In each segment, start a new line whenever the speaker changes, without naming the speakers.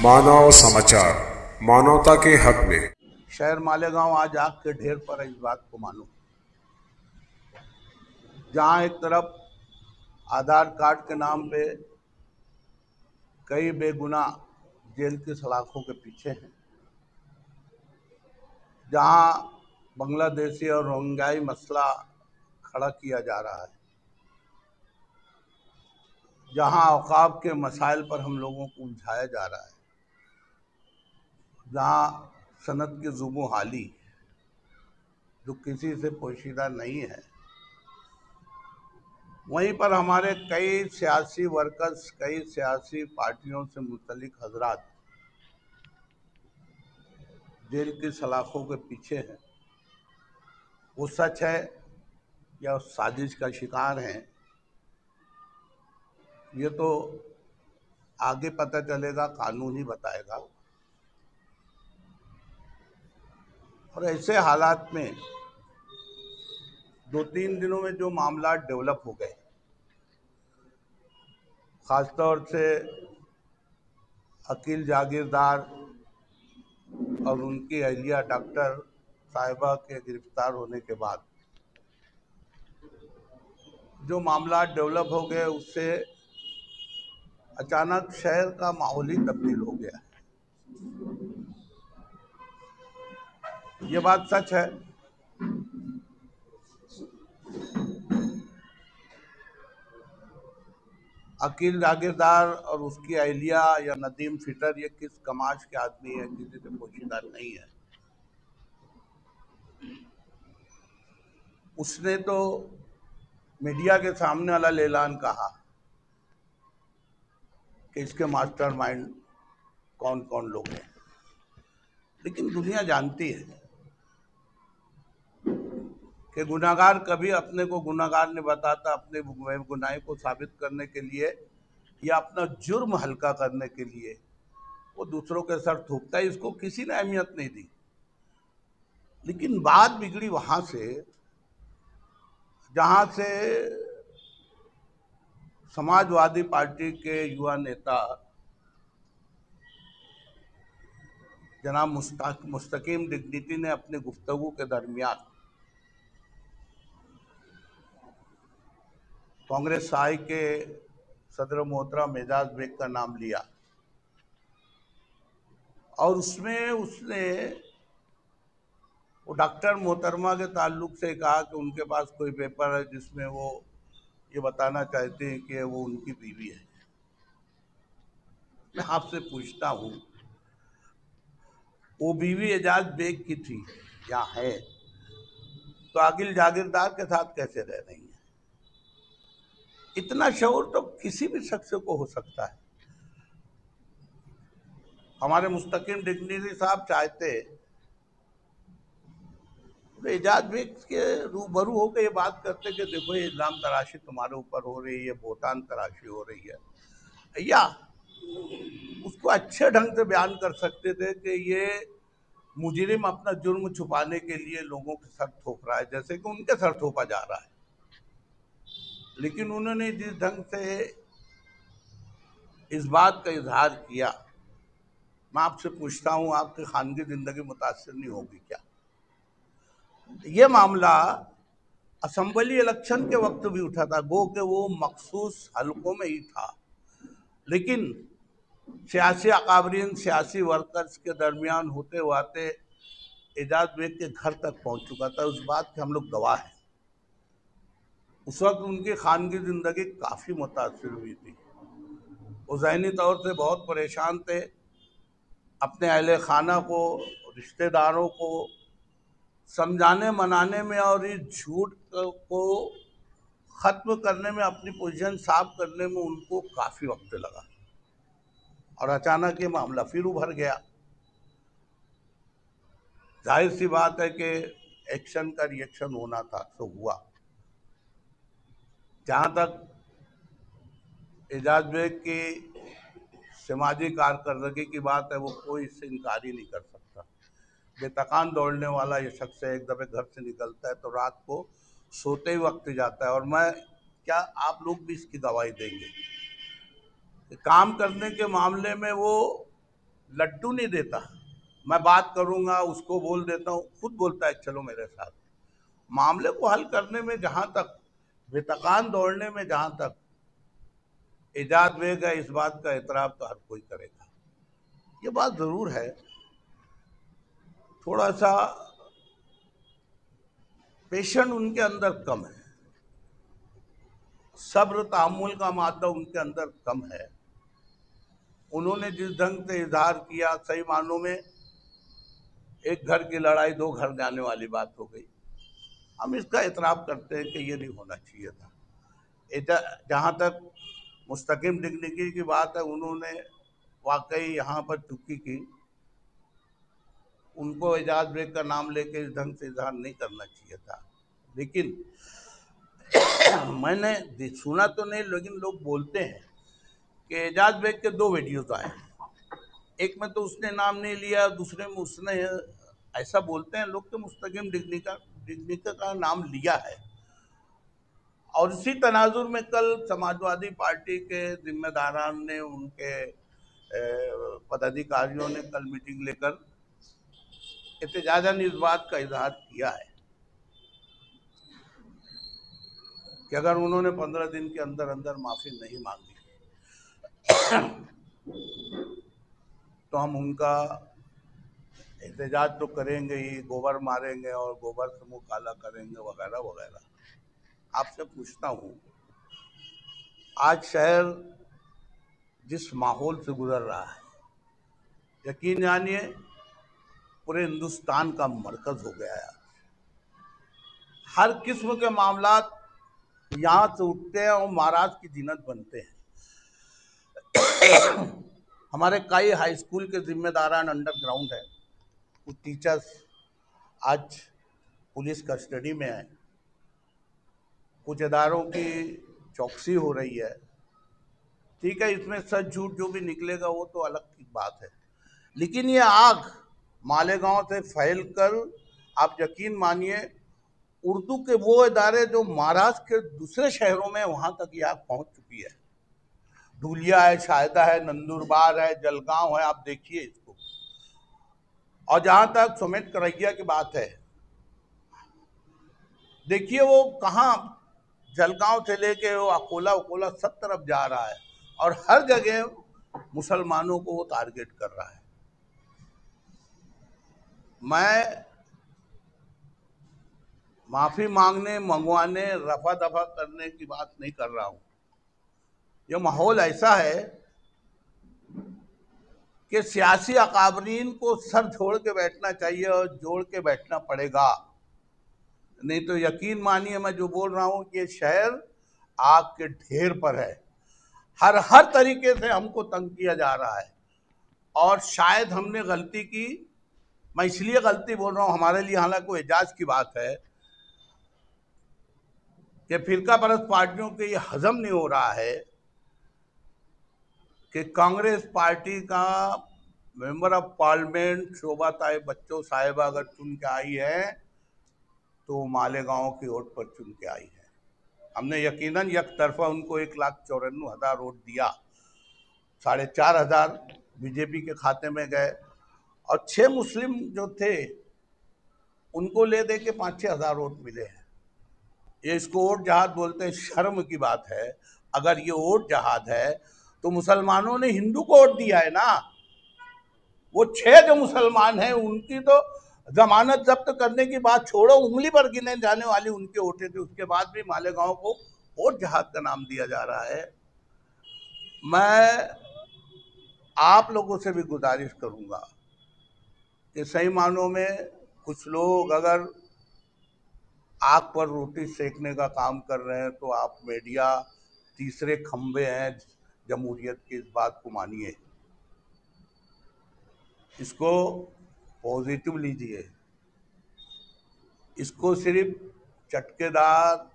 मानव समाचार, मानवता के हक में।
शहर मालेगांव आज आग के ढेर पर इस बात को मानो, जहां एक तरफ आधार कार्ड के नाम पे कई बेगुनाह जेल की सलाखों के पीछे हैं, जहां बांग्लादेशी और रोहिंग्याई मसला खड़ा किया जा रहा है, जहां औकाफ के मसाइल पर हम लोगों को उलझाया जा रहा है, जहां सनत की जुबों हाली जो किसी से पोशीदा नहीं है, वहीं पर हमारे कई सियासी वर्कर्स, कई सियासी पार्टियों से मुतल्लिक हजरात जेल की सलाखों के पीछे हैं। वो सच है या उस साजिश का शिकार हैं, ये तो आगे पता चलेगा, कानून ही बताएगा। और ऐसे हालात में 2-3 दिनों में जो मामला डेवलप हो गए, खासतौर से अकील जागीरदार और उनकी अहलिया डॉक्टर साहिबा के गिरफ्तार होने के बाद जो मामला डेवलप हो गए, उससे अचानक शहर का माहौल ही तब्दील हो गया। ये बात सच है। अकील जागीरदार और उसकी अहलिया या नदीम फिटर ये किस कमाश के आदमी है, किसी से पोशीदा नहीं है। उसने तो मीडिया के सामने वाला ऐलान कहा कि इसके मास्टरमाइंड कौन कौन लोग हैं, लेकिन दुनिया जानती है कि गुनाहगार कभी अपने को गुनाहगार नहीं बताता। अपने गुनाह को साबित करने के लिए या अपना जुर्म हल्का करने के लिए वो दूसरों के सर थूकता है। इसको किसी ने अहमियत नहीं दी। लेकिन बात बिगड़ी वहां से जहां से समाजवादी पार्टी के युवा नेता जनाब मुस्तकीम डिग्निटी ने अपनी गुफ्तगू के दरमियान कांग्रेस साई के सदर मोहतरम एजाज बेग का नाम लिया और उसमें उसने वो डॉक्टर मोहतरमा के ताल्लुक से कहा कि उनके पास कोई पेपर है जिसमें वो ये बताना चाहते हैं कि वो उनकी बीवी है। मैं आपसे पूछता हूँ, वो बीवी एजाज बेग की थी या है, तो अकील जागीरदार के साथ कैसे रह रही है? इतना शऊर तो किसी भी शख्स को हो सकता है। हमारे मुस्तकीम डिग्निटी साहब चाहते तो एजाज बेग के रूबरू होकर ये बात करते कि देखो ये इल्जाम तराशी तुम्हारे ऊपर हो रही है, बोहतान तराशी हो रही है, या उसको अच्छे ढंग से बयान कर सकते थे कि ये मुजरिम अपना जुर्म छुपाने के लिए लोगों के सर थोप रहा है, जैसे कि उनके सर थोपा जा रहा है। लेकिन उन्होंने जिस ढंग से इस बात का इजहार किया, मैं आपसे पूछता हूं, आपकी खानगी जिंदगी मुतासिर नहीं होगी क्या? ये मामला असेंबली इलेक्शन के वक्त भी उठा था, गो के वो मखसूस हलकों में ही था, लेकिन सियासी अकाबरीन, सियासी वर्कर्स के दरमियान होते हुए एजाज बेग के घर तक पहुंच चुका था। उस बात के हम लोग गवाह हैं। उस वक्त उनकी खानगी जिंदगी काफ़ी मुतासिर हुई थी। वो ज़हनी तौर से बहुत परेशान थे। अपने अहले खाना को, रिश्तेदारों को समझाने मनाने में और इस झूठ को ख़त्म करने में, अपनी पोजीशन साफ करने में उनको काफ़ी वक्त लगा। और अचानक ये मामला फिर उभर गया। जाहिर सी बात है कि एक्शन का रिएक्शन होना था, तो हुआ। जहाँ तक एजाज बेग की समाजी कारकर्दगी की बात है, वो कोई इससे इनकार ही नहीं कर सकता। बेतकान दौड़ने वाला ये शख्स है, एक दफ़े घर से निकलता है तो रात को सोते ही वक्त जाता है। और मैं क्या, आप लोग भी इसकी गवाही देंगे कि काम करने के मामले में वो लड्डू नहीं देता, मैं बात करूंगा, उसको बोल देता हूँ, खुद बोलता है चलो मेरे साथ। मामले को हल करने में जहां तक, बेतकान दौड़ने में जहां तक एजाज बेग है, इस बात का एतराफ तो हर कोई करेगा। ये बात जरूर है, थोड़ा सा पेशेंट उनके अंदर कम है, सब्र तहम्मुल का मादा उनके अंदर कम है। उन्होंने जिस ढंग से इजहार किया, सही मानों में एक घर की लड़ाई दो घर जाने वाली बात हो गई। हम इसका एतराफ़ करते हैं कि ये नहीं होना चाहिए था। जहाँ तक मुस्तकिम डिग्निटी की बात है, उन्होंने वाकई यहाँ पर चुकी की, उनको एजाज बेग का नाम लेके इस ढंग से इजहार नहीं करना चाहिए था। लेकिन मैंने सुना तो नहीं, लेकिन लोग बोलते हैं कि एजाज बेग के दो वीडियोज आए, एक में तो उसने नाम नहीं लिया, दूसरे में उसने, ऐसा बोलते हैं लोग, कि मुस्तकिम डिग्निटी का नाम लिया है। और इसी तनाजुर में कल समाजवादी पार्टी के जिम्मेदारान ने, उनके पदाधिकारियों ने कल मीटिंग लेकर एहतजाजन इस बात का इजहार किया है कि अगर उन्होंने 15 दिन के अंदर अंदर माफी नहीं मांगी तो हम उनका एहतजाज तो करेंगे ही, गोबर मारेंगे और गोबर से मुंह काला करेंगे वगैरह वगैरह। आपसे पूछता हूँ, आज शहर जिस माहौल से गुजर रहा है, यकीन जानिए पूरे हिंदुस्तान का मरकज हो गया है। हर किस्म के मामलात यहाँ से उठते हैं और महाराज की जीनत बनते हैं। हमारे कई हाई स्कूल के जिम्मेदारान अंडरग्राउंड है, कुछ टीचर्स आज पुलिस कस्टडी में है, कुछ इदारों की चौकसी हो रही है। ठीक है, इसमें सच झूठ जो भी निकलेगा वो तो अलग की बात है, लेकिन ये आग मालेगांव से फैलकर, आप यकीन मानिए, उर्दू के वो इदारे जो महाराष्ट्र के दूसरे शहरों में, वहां तक ये आग पहुंच चुकी है। धूलिया है, शायदा है, नंदुरबार है, जलगांव है, आप देखिए इसको। और जहां तक सुमित करैया की बात है, देखिए वो कहाँ, जलगांव से लेके वो अकोला सब तरफ जा रहा है और हर जगह मुसलमानों को वो टारगेट कर रहा है। मैं माफी मांगने, मंगवाने, रफा दफा करने की बात नहीं कर रहा हूं। यह माहौल ऐसा है कि सियासी अकाबरीन को सर छोड़ के बैठना चाहिए और जोड़ के बैठना पड़ेगा, नहीं तो यकीन मानिए मैं जो बोल रहा हूं कि ये शहर आग के ढेर पर है। हर तरीके से हमको तंग किया जा रहा है और शायद हमने गलती की, मैं इसलिए गलती बोल रहा हूं, हमारे लिए हालांकि कोई एजाज की बात है कि फिरका परस्त पार्टियों के ये हजम नहीं हो रहा है कि कांग्रेस पार्टी का मेंबर ऑफ पार्लियामेंट शोभा ताई बच्चों साहिबा अगर चुन के आई है तो मालेगांव की वोट पर चुन के आई है। हमने यकीनन एक तरफा उनको 1,94,000 वोट दिया, 4,500 बीजेपी के खाते में गए और 6 मुस्लिम जो थे उनको ले दे के 5-6 हज़ार वोट मिले हैं। ये इसको वोट जहाद बोलते हैं, शर्म की बात है। अगर ये वोट जहाद है तो मुसलमानों ने हिंदू को वोट दिया है ना। वो 6 जो मुसलमान हैं उनकी तो जमानत जब्त करने की बात छोड़ो, उंगली पर गिने जाने वाली उनके वोटे थे, उसके बाद भी मालेगांव को वोट जहाद का नाम दिया जा रहा है। मैं आप लोगों से भी गुजारिश करूंगा कि सही मानों में कुछ लोग अगर आग पर रोटी सेकने का काम कर रहे हैं तो आप मीडिया तीसरे खंबे हैं जमहूरियत की, इस बात को मानिए, इसको पॉजिटिव लीजिए, इसको सिर्फ चटकेदार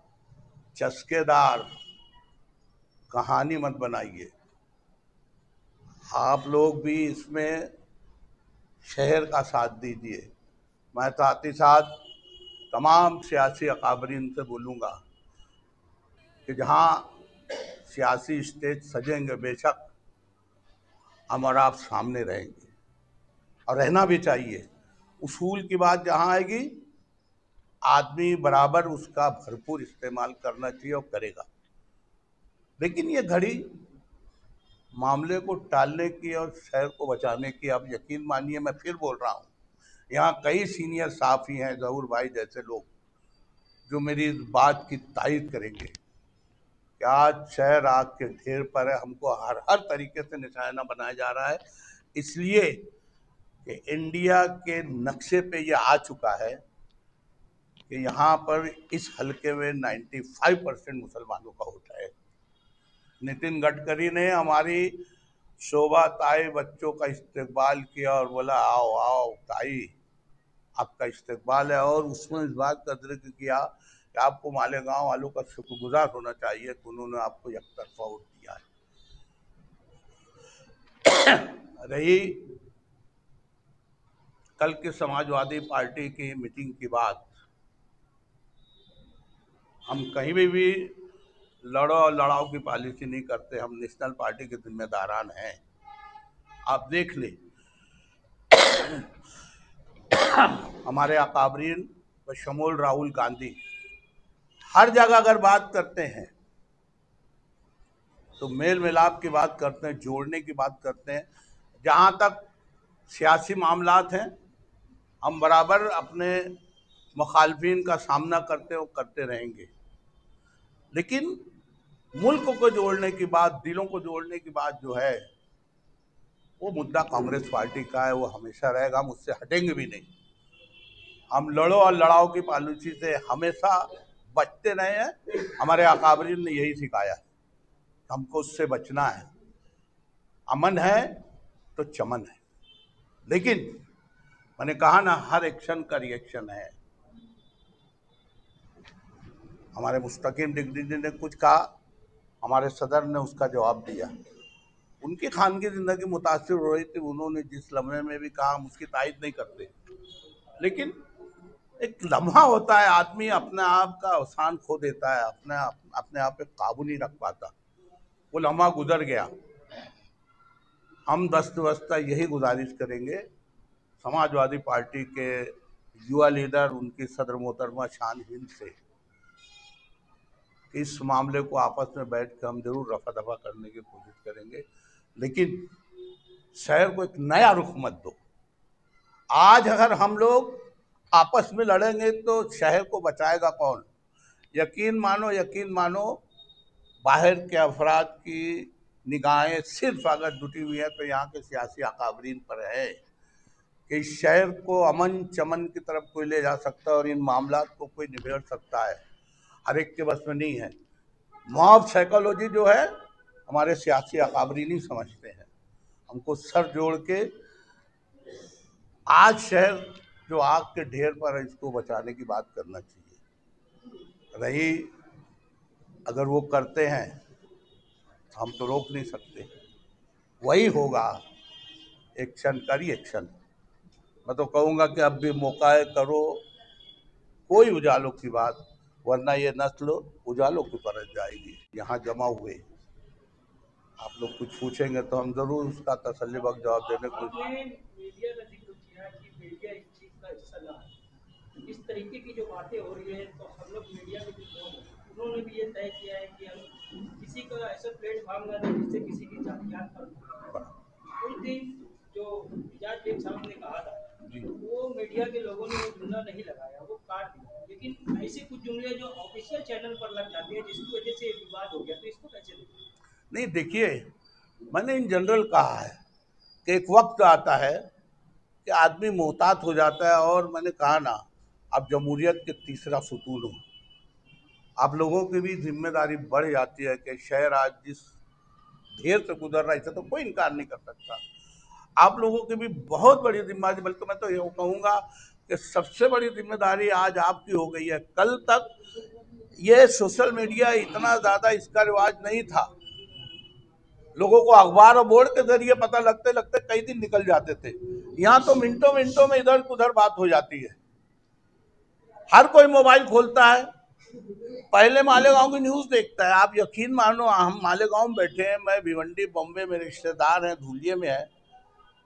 चस्केदार कहानी मत बनाइए। आप लोग भी इसमें शहर का साथ दीजिए। मैं साथ ही साथ तमाम सियासी अकाबरीन से बोलूँगा कि जहाँ सियासी स्टेज सजेंगे बेशक हम और आप सामने रहेंगे। और रहना भी चाहिए। उसूल की बात जहाँ आएगी, आदमी बराबर उसका भरपूर इस्तेमाल करना चाहिए और करेगा। लेकिन ये घड़ी मामले को टालने की और शहर को बचाने की, आप यकीन मानिए, मैं फिर बोल रहा हूँ, यहाँ कई सीनियर साफी हैं, जहूर भाई जैसे लोग, जो मेरी इस बात की तायद करेंगे कि आज शहर आग के ढेर पर है। हमको हर तरीके से निशाना बनाया जा रहा है, इसलिए कि इंडिया के नक्शे पे ये आ चुका है कि यहाँ पर इस हलके में 95% मुसलमानों का वोट है। नितिन गडकरी ने हमारी शोभा ताई बच्चों का इस्तकबाल किया और बोला आओ आओ ताई, आपका इस्तकबाल है। और उसमें इस बात का जिक्र किया कि आपको मालेगांव वालों का शुक्रगुजार होना चाहिए कि उन्होंने आपको एकतरफा वोट दिया है। रही कल की समाजवादी पार्टी की मीटिंग की बात, हम कहीं भी लड़ो और लड़ाओ की पॉलिसी नहीं करते, हम नेशनल पार्टी के जिम्मेदारान हैं। आप देख ले, हमारे अकाबरीन बशमूल राहुल गांधी हर जगह अगर बात करते हैं तो मेल मिलाप की बात करते हैं, जोड़ने की बात करते हैं। जहाँ तक सियासी मामलात हैं, हम बराबर अपने मुखालफिन का सामना करते रहेंगे। लेकिन मुल्क को जोड़ने की बात, दिलों को जोड़ने की बात जो है, वो मुद्दा कांग्रेस पार्टी का है, वो हमेशा रहेगा, हम उससे हटेंगे भी नहीं। हम लड़ो और लड़ाओ की पॉलिसी से हमेशा बचते रहे हैं, हमारे अकाबरीन ने यही सिखाया है, हमको उससे बचना है। अमन है तो चमन है। लेकिन मैंने कहा ना, हर एक्शन का रिएक्शन है। हमारे मुस्तकीम डिग्री ने कुछ कहा, हमारे सदर ने उसका जवाब दिया। उनकी खानगी जिंदगी मुतासिर हो रही थी, उन्होंने जिस लम्हे में भी कहा हम उसकी तायद नहीं करते, लेकिन एक लम्हा होता है, आदमी अपने आप का अवसान खो देता है, अपने आप पे काबू नहीं रख पाता। वो लम्हा गुजर गया। हम दस्त बस्ता यही गुजारिश करेंगे समाजवादी पार्टी के युवा लीडर, उनकी सदर मोहतरमा शान हिंद से, इस मामले को आपस में बैठ कर हम जरूर रफा दफा करने की कोशिश करेंगे। लेकिन शहर को एक नया रुख मत दो। आज अगर हम लोग आपस में लड़ेंगे तो शहर को बचाएगा कौन? यकीन मानो, बाहर के अफराद की निगाहें सिर्फ अगर जुटी हुई है तो यहाँ के सियासी अकाबरीन पर है कि इस शहर को अमन चमन की तरफ कोई ले जा सकता है और इन मामलात को कोई निबेड़ सकता है। हर एक के बस में नहीं है। मॉब साइकोलॉजी जो है, हमारे सियासी अकाबरीन ही समझते हैं। हमको सर जोड़ के आज शहर जो आग के ढेर पर है, इसको बचाने की बात करना चाहिए। रही अगर वो करते हैं, हम तो रोक नहीं सकते, वही होगा एक्शन का रिएक्शन। मैं तो कहूँगा कि अब भी मौका है, करो कोई उजालों की बात, वरना ये नस्ल उजालों की परत जाएगी। यहाँ जमा हुए आप लोग कुछ पूछेंगे तो हम जरूर उसका तसल्लीबख्श जवाब देने को।
मीडिया का जिक्र किया कि मीडिया इस चीज का हिस्सा ना है, इस तरीके की जो बातें हो रही है, तो हम लोग मीडिया के जो उन्होंने भी ये तय किया है कि हम किसी का ऐसा प्लेटफॉर्म ना दें जिससे किसी की जातियात पर। उस दिन जो इजाज बेग साहब ने कहा था, वो मीडिया के लोगों ने वो जुमला नहीं लगाया, वो काट दिया। लेकिन ऐसे कुछ जुमले जो ऑफिशियल चैनल पर लग जाते हैं, जिसकी वजह से विवाद हो गया, तो इसको कैसे देखते?
नहीं, देखिए, मैंने इन जनरल कहा है कि एक वक्त आता है कि आदमी मोहतात हो जाता है। और मैंने कहा ना, आप जमहूरियत के तीसरा सुतून हो, आप लोगों की भी जिम्मेदारी बढ़ जाती है कि शहर आज जिस ढेर से गुजर रहा है, इसे तो कोई इनकार नहीं कर सकता। आप लोगों की भी बहुत बड़ी जिम्मेदारी, बल्कि मैं तो ये कहूँगा कि सबसे बड़ी जिम्मेदारी आज आपकी हो गई है। कल तक ये सोशल मीडिया इतना ज़्यादा इसका रिवाज नहीं था। लोगों को अखबार और बोर्ड के जरिए पता लगते लगते कई दिन निकल जाते थे। यहाँ तो मिनटों मिनटों में इधर उधर बात हो जाती है। हर कोई मोबाइल खोलता है, पहले मालेगांव की न्यूज़ देखता है। आप यकीन मानो, हम मालेगांव में बैठे हैं, मैं भिवंडी बॉम्बे में, रिश्तेदार हैं, धुलिये में है।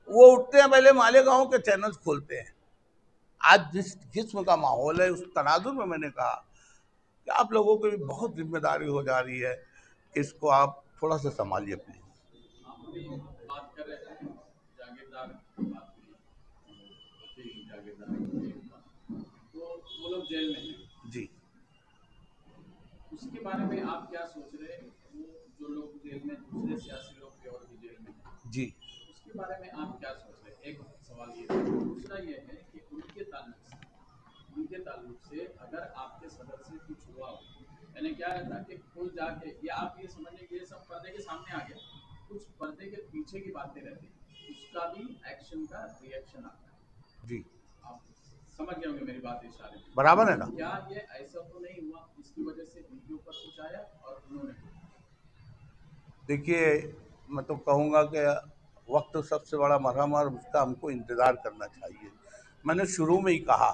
वो उठते हैं पहले मालेगांव के चैनल्स खोलते हैं। आज जिस किस्म का माहौल है, उस तनाजुर में मैंने कहा कि आप लोगों की भी बहुत जिम्मेदारी हो जा रही है, इसको आप थोड़ा सा संभालिए प्लीज।
बात कर रहे हैं जागीरदार की बात की, जागीरदार तो वो लोग जेल में हैं
जी,
उसके बारे में आप क्या सोच रहे हैं? वो जो लोग जेल में, दूसरे सियासी लोग भी और भी जेल में हैं,
जी,
उसके बारे में आप क्या सोच रहे हैं? एक सवाल ये है। दूसरा ये है कि उनके ताल्लुक से अगर आपके सदर से कुछ हुआ हो, यानी क्या रहता कि खुद जाके, या आप ये समझिए कि ये सब पर्दे के सामने आ गया, कुछ पर्दे के पीछे की बातें रहती हैं, उसका भी एक्शन का रिएक्शन आता है।
जी,
आप समझ गए होंगे मेरी बात इशारे में।
बराबर है ना।
क्या ये ऐसा तो नहीं हुआ इसकी वजह से उनके ऊपर कुछ आया और उन्होंने?
देखिए, मैं तो कहूँगा कि वक्त सबसे बड़ा मरहम, और उसका हमको इंतज़ार करना चाहिए। मैंने शुरू में ही कहा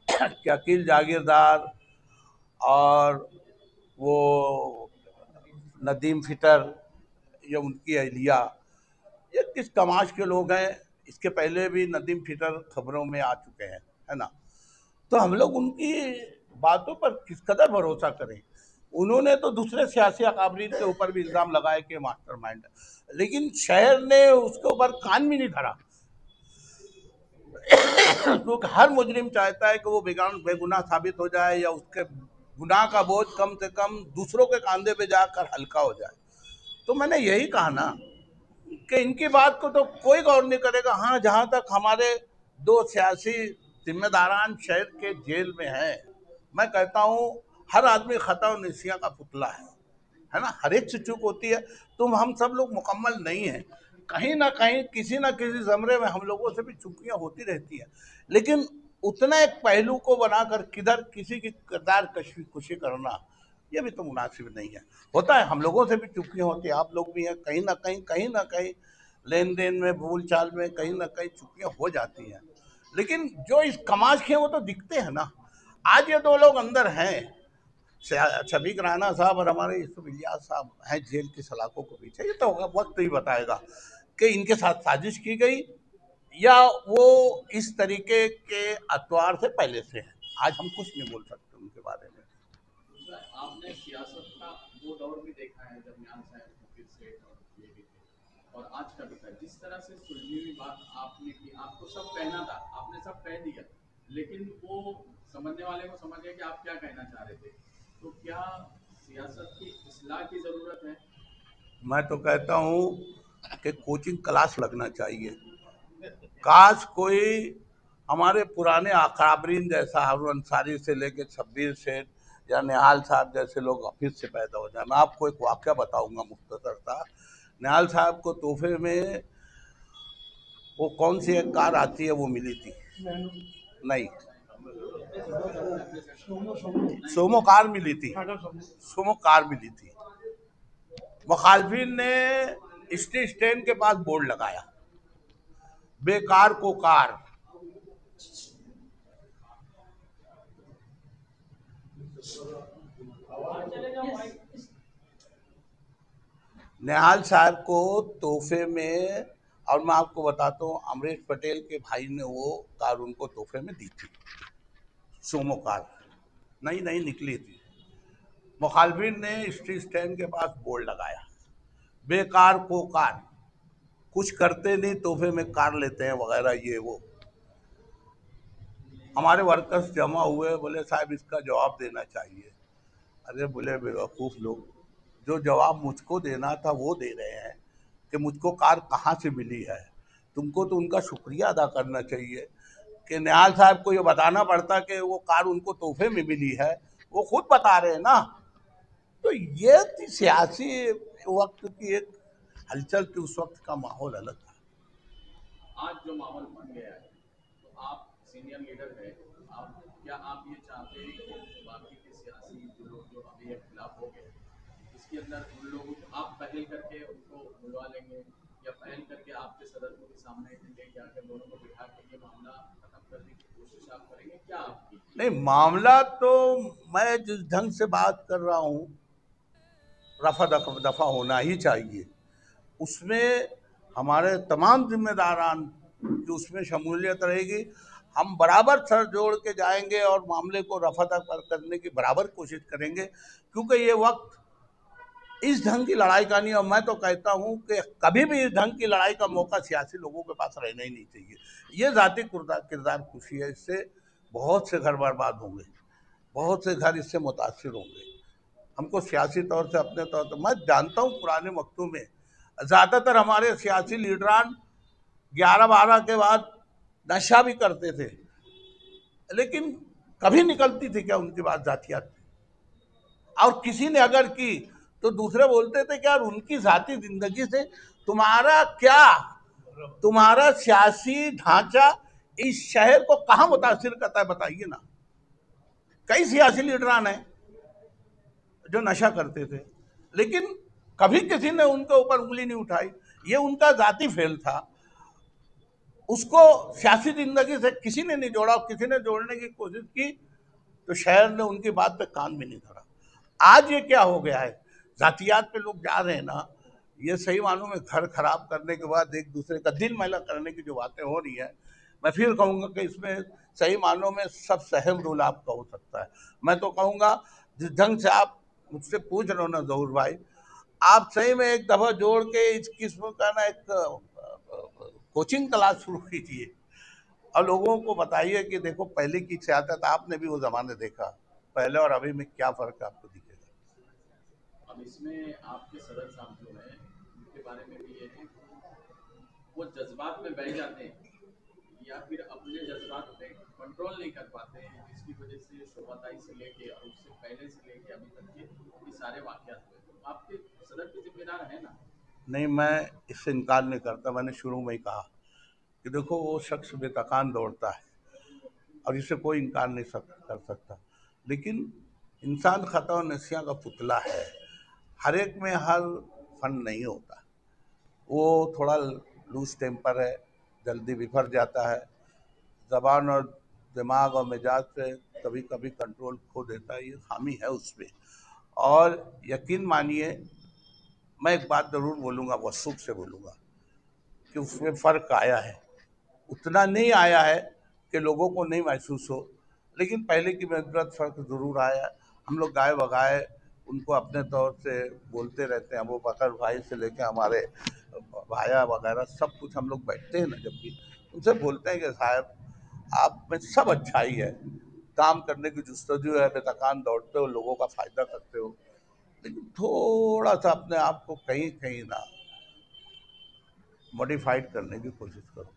कि अकील जागीरदार और वो नदीम फिटर, या उनकी अहलिया, ये किस कमाश के लोग हैं। इसके पहले भी नदीम फिटर खबरों में आ चुके हैं, है ना। तो हम लोग उनकी बातों पर किस कदर भरोसा करें। उन्होंने तो दूसरे सियासी अकाबरीन के ऊपर भी इल्ज़ाम लगाए कि मास्टरमाइंड है, लेकिन शहर ने उसके ऊपर कान भी नहीं धरा। क्योंकि हर मुजरिम चाहता है कि वो बेगुनाह साबित हो जाए, या उसके गुनाह का बोझ कम से कम दूसरों के कंधे पे जाकर हल्का हो जाए। तो मैंने यही कहा ना कि इनकी बात को तो कोई गौर नहीं करेगा। हाँ, जहाँ तक हमारे दो सियासी जिम्मेदारान शहर के जेल में हैं, मैं कहता हूँ हर आदमी खता और निसिया का पुतला है ना। हर एक से चूक होती है। तुम हम सब लोग मुकम्मल नहीं हैं, कहीं ना कहीं किसी ना किसी ज़मरे में हम लोगों से भी चूकियाँ होती रहती हैं। लेकिन उतना एक पहलू को बनाकर किधर किसी की किरदार कशी करना, ये भी तो मुनासिब नहीं है। होता है, हम लोगों से भी चूकियाँ होती हैं, आप लोग भी हैं, कहीं ना कहीं लेन देन में, बोल चाल में कहीं ना कहीं चूकियाँ हो जाती हैं। लेकिन जो इस कमाश के हैं वो तो दिखते हैं ना। आज ये दो लोग अंदर हैं, शबीक राना साहब और हमारे यूसुफ इलियास साहब हैं जेल की सलाखों के पीछे। ये तो वक्त ही बताएगा कि इनके साथ साजिश की गई या वो इस तरीके के अतवार से पहले से है। आज हम कुछ नहीं बोल सकते उनके बारे में।
दूसरा, आपने सियासत का वो दौर भी देखा है जब नियाल साहब मुफीद सेठ और ये भी थे, और आज का भी था। जिस तरह से सुलझी हुई बात आपने की, आपको सब कहना था, आपने सब कह दिया, लेकिन वो समझने वाले को समझ गए कि आप क्या कहना चाह रहे थे। तो क्या सियासत की इस्लाह की जरूरत है?
मैं तो कहता हूँ कि कोचिंग क्लास लगना चाहिए। काश कोई हमारे पुराने अकाबरीन जैसा हारून अंसारी से लेके शब्बीर सेठ या निहाल साहब जैसे लोग फिर से पैदा हो जाए। मैं आपको एक वाक़या बताऊंगा मुख्तसर सा। निहाल साहब को तोहफे में वो कौन सी एक कार आती है वो मिली थी, नहीं, सोमो कार मिली थी, सोमो कार मिली थी। मुखालफिन ने स्टैंड के पास बोर्ड लगाया, बेकार को कार। निहाल साहब को तोहफे में, और मैं आपको बताता हूँ, अमरीश पटेल के भाई ने वो कार उनको तोहफे में दी थी, सोमो कार नई नई निकली थी। मुखालफिन ने स्टैंड के पास बोर्ड लगाया, बेकार को कार, कुछ करते नहीं तोहफे में कार लेते हैं वगैरह ये वो। हमारे वर्कर्स जमा हुए, बोले साहब इसका जवाब देना चाहिए। अरे बोले बेवकूफ़ लोग, जो जवाब मुझको देना था वो दे रहे हैं कि मुझको कार कहाँ से मिली है। तुमको तो उनका शुक्रिया अदा करना चाहिए कि निहाल साहब को ये बताना पड़ता कि वो कार उनको तोहफे में मिली है, वो खुद बता रहे हैं ना। तो ये थी सियासी वक्त की एक हलचल थी, उस वक्त का माहौल अलग था।
आज जो माहौल बन गया है, तो आप सीनियर लीडर है, आप ये चाहते हैं कि बाकी के सियासी जो लोग जो अभी ये खिलाफ हो गए, इसके अंदर उन लोगों को आप पहल करके उनको बुलवा लेंगे, या पहल करके आपके सदर को भी सामने लेके आकर दोनों को बिठा के ये मामला खत्म करने की कोशिश आप करेंगे? क्या आपकी?
नहीं, मामला तो मैं जिस ढंग से बात कर रहा हूँ रफा दफा होना ही चाहिए। उसमें हमारे तमाम जिम्मेदारान की उसमें शमूलियत रहेगी। हम बराबर सर जोड़ के जाएंगे और मामले को रफा दफा करने की बराबर कोशिश करेंगे, क्योंकि ये वक्त इस ढंग की लड़ाई का नहीं। और मैं तो कहता हूं कि कभी भी इस ढंग की लड़ाई का मौका सियासी लोगों के पास रहना ही नहीं चाहिए। ये जाति किरदार खुशी है, इससे बहुत से घर बर्बाद होंगे, बहुत से घर इससे मुतासिर होंगे। हमको सियासी तौर से अपने तौर पर, मैं जानता हूँ पुराने वक्तों में ज़्यादातर हमारे सियासी लीडरान 11-12 के बाद नशा भी करते थे, लेकिन कभी निकलती थी क्या उनकी बात जातियात? और किसी ने अगर की तो दूसरे बोलते थे कि यार उनकी जाती जिंदगी से तुम्हारा क्या, तुम्हारा सियासी ढांचा इस शहर को कहां मुतासिर करता है बताइए ना। कई सियासी लीडरान हैं जो नशा करते थे, लेकिन कभी किसी ने उनके ऊपर उंगली नहीं उठाई। ये उनका जाति फेल था, उसको सियासी जिंदगी से किसी ने नहीं जोड़ा। किसी ने जोड़ने की कोशिश की तो शहर ने उनकी बात पे कान भी नहीं धरा। आज ये क्या हो गया है, जातियात पे लोग जा रहे हैं ना, ये सही मानों में घर खराब करने के बाद एक दूसरे का दिल मैला करने की जो बातें हो रही है, मैं फिर कहूँगा कि इसमें सही मानों में सब सहम रोल आपका हो सकता है। मैं तो कहूँगा जिस ढंग से आप मुझसे पूछ रहे हो ना जहूर भाई, आप सही में एक दफा जोड़ के इस किस्म का ना एक कोचिंग क्लास शुरू कीजिए और लोगों को बताइए कि देखो पहले की सियासत आपने भी वो जमाने देखा, पहले और अभी में क्या फर्क आपको दिखेगा।
अब इसमें आपके सदर साहब जो हैं उनके बारे में भी ये है, वो जज्बात में बह जाते हैं या फिर अपने जज्बात पे कंट्रोल नहीं कर पाते हैं, जिसकी वजह से शोभाताई से लेके और उससे पहले से लेके अभी तक के ये सारे वाकयात हुए। तो आपके सदर के जिम्मेदार है ना?
नहीं, मैं इससे इनकार नहीं करता। मैंने शुरू में ही कहा कि देखो वो शख्स बेतकान दौड़ता है और इसे कोई इनकार नहीं कर सकता, लेकिन इंसान खता और नसिया का पुतला है। हर एक में हर फन नहीं होता, वो थोड़ा लूज टेम्पर है, जल्दी बिफर जाता है, जबान और दिमाग और मिजाज से कभी कभी कंट्रोल खो देता है, ये खामी है उसमें। और यकीन मानिए, मैं एक बात ज़रूर बोलूँगा, वसूख से बोलूँगा कि उसमें फ़र्क आया है। उतना नहीं आया है कि लोगों को नहीं महसूस हो, लेकिन पहले की नस्बत फ़र्क ज़रूर आया है। हम लोग गाए बगाए उनको अपने तौर से बोलते रहते हैं। वो बकर भाई से लेके हमारे भाया वगैरह सब कुछ हम लोग बैठते हैं ना, जब भी उनसे बोलते हैं कि साहब आप में सब अच्छाई है, काम करने की जुस्तजू है, बेतकान दौड़ते हो, लोगों का फ़ायदा करते हो, लेकिन थोड़ा सा अपने आप को कहीं कहीं ना मॉडिफाइड करने की कोशिश करो।